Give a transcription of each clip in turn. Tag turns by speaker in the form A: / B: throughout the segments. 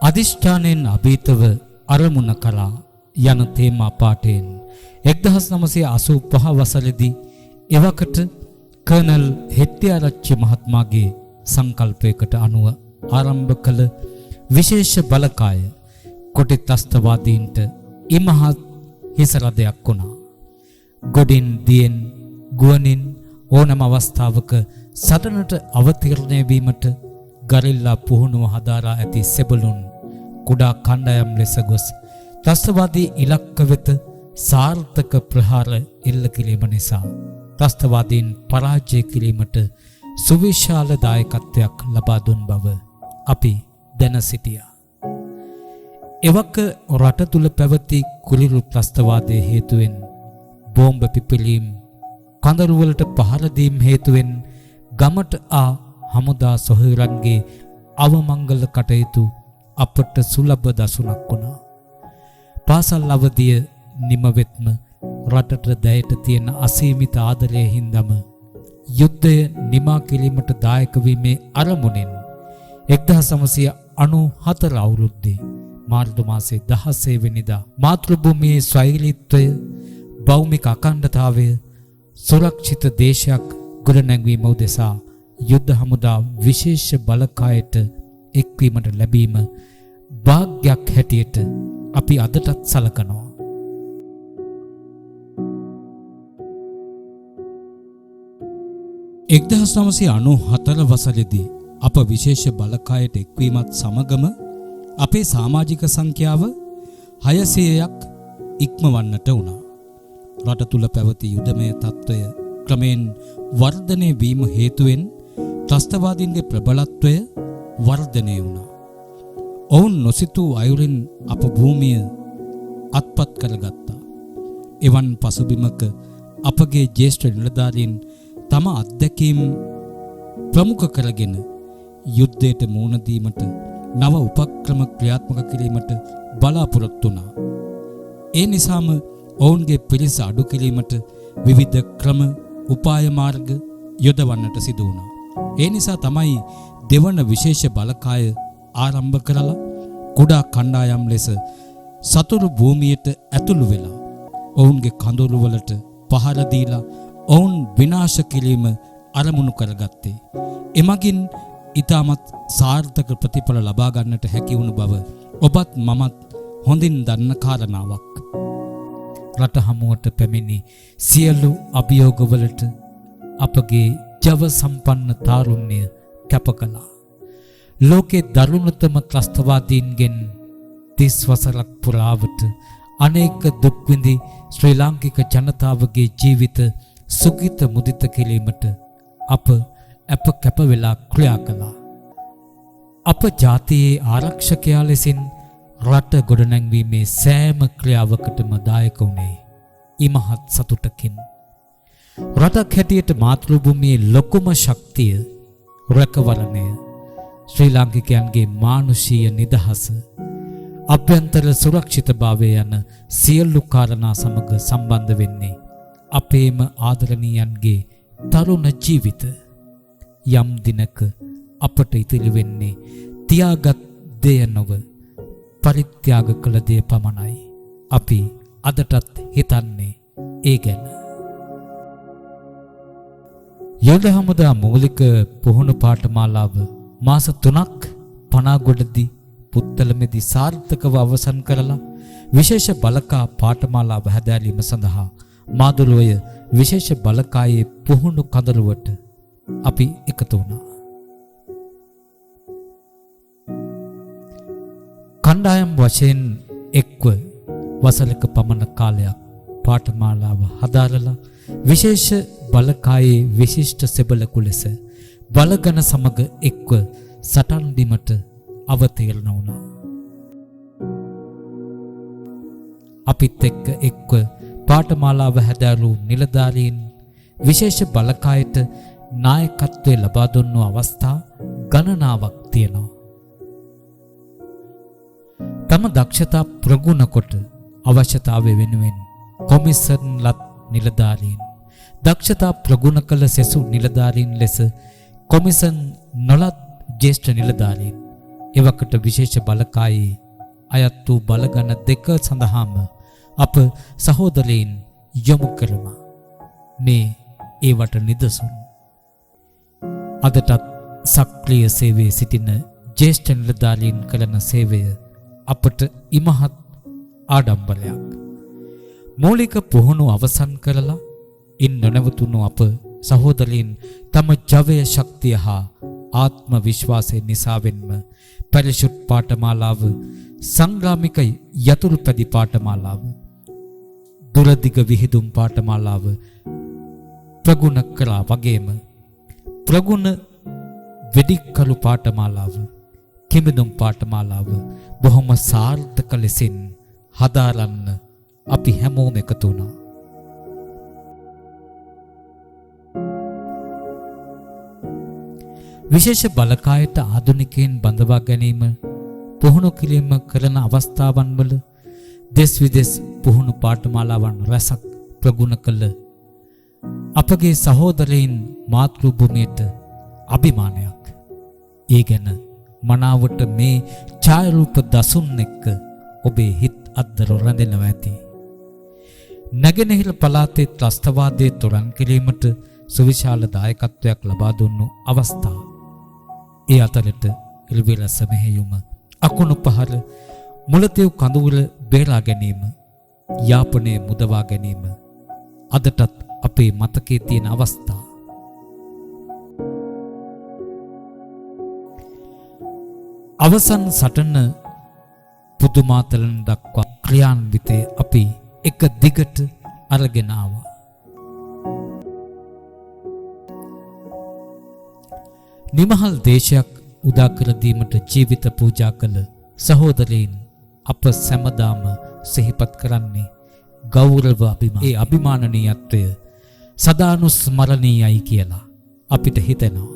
A: අධිෂ්ඨානයෙන් අභීතව අරමුණ කළා යන තේමා පාඨයෙන් 1985 වසරේදී එවකට කර්නල් හෙට්ටිආරච්චි මහත්මයාගේ සංකල්පයකට අනුව ආරම්භ කළ විශේෂ බලකාය කොටි ත්‍රස්තවාදීන්ට ඉමහත් හිසරදයක් වුණා. ගොඩින් දියෙන් ගුවනින් ඕනම අවස්ථාවක සටනට අවතීර්ණය වීමට ගරිල්ලා පුහුණුව හදාරා ඇති සෙබළුන් කුඩා කණ්ඩායම් ලෙස ගොස් ත්‍රස්තවාදී ඉලක්ක වෙත සාර්ථක ප්‍රහාර එල්ල කිරීම නිසා ත්‍රස්තවාදීන් පරාජය කිරීමට සුවිශාල දායකත්වයක් ලබා දුන් බව අපි දැන සිටියා. එවක රට තුල පැවති කුරිරු ත්‍රස්තවාදයේ හේතුවෙන් බෝම්බ පිපිලීම් කඳරුවලට පහර දීම් හේතුවෙන් ගමට ආ හමුදා සොහොයුරන්ගේ අවමංගල කටයුතු අපට සුලභ දසුණක් වුණා. පාසල් අවධිය නිමවෙත්ම රටට දැයට තියෙන අසීමිත ආදරයේ හින්දම යුද්ධය නිමා කිරීමට දායක වීමේ අරමුණෙන් 1994 අවුරුද්දේ මාර්තු මාසයේ 16 වෙනිදා මාතෘභූමියේ ස්වෛරීත්වය භෞමික අඛණ්ඩතාවය සුරක්ෂිත දේශයක් ගොඩනැංවීම උදෙසා යුද්ධ හමුදා විශේෂ බලකායට එක්වීමට ලැබීම වාග්යක් හැටියට අපි අදටත් සලකනවා. එක්දහස් නවසිය 94 වසරේදී අප විශේෂ බලකායට එක්වීමත් සමගම අපේ සමාජික සංඛ්‍යාව 600ක් ඉක්මවන්නට වුණා. රට තුල පැවති යුදමය තත්ත්වය ක්‍රමෙන් වර්ධනය වීම හේතුවෙන් ත්‍රස්තවාදීන්ගේ ප්‍රබලත්වය වර්ධනය වුණා. ඔවුන් නොසිතූ අයුරින් අප භූමිය අත්පත් කරගත්තා. එවන් පසුබිමක අපගේ ජ්‍යෙෂ්ඨ නිලධාරීන් තම අත්දැකීම් ප්‍රමුඛ කරගෙන යුද්ධයට මුහුණ දීමට නව උපක්‍රම ක්‍රියාත්මක කිරීමට බලාපොරොත්තු වුණා. ඒ නිසාම ඔවුන්ගේ පිරිස අඩු කිරීමට විවිධ ක්‍රම උපාය මාර්ග යොදවන්නට සිදු වුණා. ඒ නිසා තමයි දෙවන විශේෂ බලකාය ආරම්භ කරලා කුඩා කණ්ඩායම් ලෙස සතුරු භූමියට ඇතුළු වෙලා ඔවුන්ගේ කඳවුරු වලට පහර දීලා ඔවුන් විනාශ කිරීම අරමුණු කරගත්තේ. එමගින් ඊටමත් සාර්ථක ප්‍රතිඵල ලබා ගන්නට හැකි වුණු බව ඔබත් මමත් හොඳින් දන්න කාරණාවක්. රට හමුවට පැමිණි සියලු අභියෝගවලට අපගේ ජව සම්පන්න තාරුණ්‍ය කැප කළා. ලෝකේ දරුණුතම ත්‍රස්තවාදීන්ගෙන් 30 වසරක් පුරාවට අනේක දුක් විඳි ශ්‍රී ලාංකික ජනතාවගේ ජීවිත සුඛිත මුදිත කිරීමට අප කැප වෙලා ක්‍රියා කළා. අප ජාතියේ ආරක්ෂකයා ලෙසින් රට ගොඩනැංවීමේ සෑම ක්‍රියාවකටම දායක වුණේ ඉමහත් සතුටකින්. රටක් හැටියට මාතෘභූමියේ ලොකුම ශක්තිය රැකවරණය, ශ්‍රී ලාංකිකයන්ගේ මානුෂීය නිදහස, අභ්‍යන්තර සුරක්ෂිතභාවය යන සියලු කාරණා සමග සම්බන්ධ වෙන්නේ අපේම ආදරණීයන්ගේ තරුණ ජීවිත. යම් දිනක අපට ඉතිරි වෙන්නේ තියාගත් දෙය නොව පරිත්‍යාග කළ දෙය පමණයි. අපි අදටත් හිතන්නේ ඒ ගැන. යුද හමුදා මූලික පුහුණු පාඨමාලාව මාස 3ක් පනාගොඩදී පුත්තලමේදී සාර්ථකව අවසන් කරලා විශේෂ බලකා පාඨමාලාව හැදෑරීම සඳහා මාදුළුවය විශේෂ බලකායේ පුහුණු කඳරුවට අපි එකතු වුණා. කණ්ඩායම් වශයෙන් එක්ව වසරක පමණ කාලයක් පාඨමාලාව හදාරලා විශේෂ බලකායේ විශිෂ්ට සෙබළකු ලෙස බලගන සමග එක්ව සටන් දීමට අවතීර්ණ වුණා. අපිත් එක්ව පාඨමාලාව හැදෑරූ නිලධාරීන් විශේෂ බලකායට නායකත්වය ලබා දුන්නු අවස්ථා ගණනාවක් තියෙනවා. තම දක්ෂතා ප්‍රගුණ කොට අවශ්‍යතාවය වෙනුවෙන් කොමිසන්ලත් නිලධාරීන්, දක්ෂතා ප්‍රගුණ කළ සෙසු නිලධාරීන් ලෙස කොමිසන් නොලත් ජ්‍යෙෂ්ඨ නිලධාරීන්, එවකට විශේෂ බලකායේ අයත් වූ බලගණ දෙක සඳහාම අප සහෝදරයින් යොමු කරමු. මේ ඒවට නිදසුන්. අදටත් සක්‍රිය සේවයේ සිටින ජ්‍යෙෂ්ඨ නිලධාරීන් කරන සේවය අපට ඉමහත් ආඩම්බරයක්. මූලික පුහුණු අවසන් කරලා ඉන් නොනවතුණු අප සහෝදරයින් තම ජවය ශක්තිය හා ආත්ම විශ්වාසය නිසාවෙන්ම පැරෂුට් පාඨමාලාව, සංග්‍රාමික යතුරුපැදි පාඨමාලාව, දුරදිග විහිදුම් පාඨමාලාව ප්‍රගුණ කළා වගේම ප්‍රගුණ වෙදිකලු පාඨමාලාව, කිමිදුම් පාඨමාලාව බොහොම සාර්ථක ලෙසින් හදාරන්න අපි හැමෝම එකතු වුණා. විශේෂ බලකායට ආධුනිකයන් බඳවා ගැනීම පුහුණු කිරීම කරන අවස්ථාවන් වල දෙස් විදෙස් පුහුණු පාඨමාලාවන් රැසක් ප්‍රගුණ කළ අපගේ සහෝදරයින් මාතෘ භූමියට අභිමානයක්. ඒ ගැන මනාවට මේ ඡායාරූප දසුන් එක්ක ඔබේ හිත් අද්දර රැඳෙනවා ඇති. නැගෙනහිර පළාතේ ත්‍රස්තවාදයේ තොරන් කිරීමට සුවිශාල දායකත්වයක් ලබා දුන්නු අවස්ථා. ඒ අතරට ඉල්විලස මෙහෙයුම, අකුණු පහර, මුලතෙව් කඳවුර බේරා ගැනීම, යාපනයේ මුදවා ගැනීම අදටත් අපේ මතකයේ තියෙන අවස්ථා. අවසන් සටන පුදුමාතලන් දක්වා ක්‍රියාන්විතේ අපි එක දිගට අරගෙන ආවා. නිමහල් දේශයක් උදා කර දීමට ජීවිත පූජා කළ සහෝදරයින් අප සැමදාම සිහිපත් කරන්නේ ගෞරව අභිමාන. ඒ අභිමානනීයත්වය සදානුස්මරණීයයි කියලා අපිට හිතෙනවා.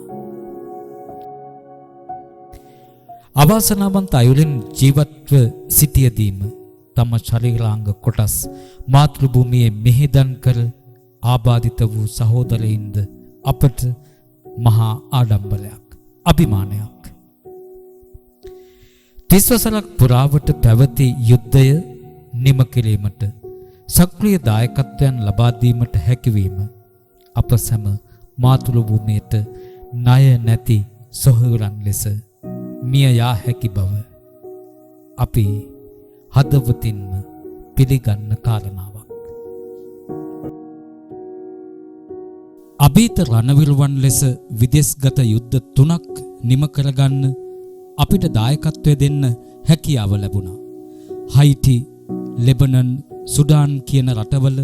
A: අවාසනාවන්ත අයුරින් ජීවත්ව සිටියදීම තම ශරීරාංග කොටස් මාතෘ භූමියේ මෙහෙදන් කර ආබාධිත වූ සහෝදරයින්ද අපට මහා ආඩම්බරයක්, අභිමානයක්. 30 වසරක් පුරාවට පැවති යුද්ධය නිම කිරීමට සක්‍රිය දායකත්වයන් ලබා දීමට හැකියවීම අප සැම මාතෘ භූමියට ණය නැති සොහොයුරන් ලෙස මිය යා හැකි බව අපි හදවතින්ම පිළිගන්න කාරණාවක්. අභීත රණවිරුවන් ලෙස විදේශගත යුද්ධ 3ක් නිම කරගන්න අපිට දායකත්වය දෙන්න හැකියාව ලැබුණා. හයිටි, ලෙබනන්, සුඩාන් කියන රටවල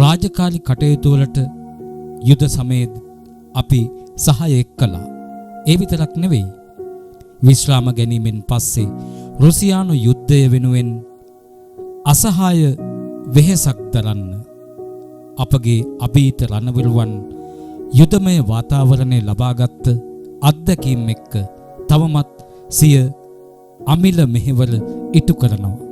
A: රාජකාරී කටයුතු වලට යුද සමයේ අපි සහාය කළා. ඒ විතරක් නෙවෙයි, විශ්‍රාම ගැනීමෙන් පස්සේ රුසියානු යුද්ධය වෙනුවෙන් අසහාය වෙහෙසක් දරන්න අපගේ අභීත රණවිරුවන් යුදමය වාතාවරණය ලබාගත් අත්දැකීම් එක්ක තවමත් සිය අමිල මෙහෙවර ඉටු කරනවා.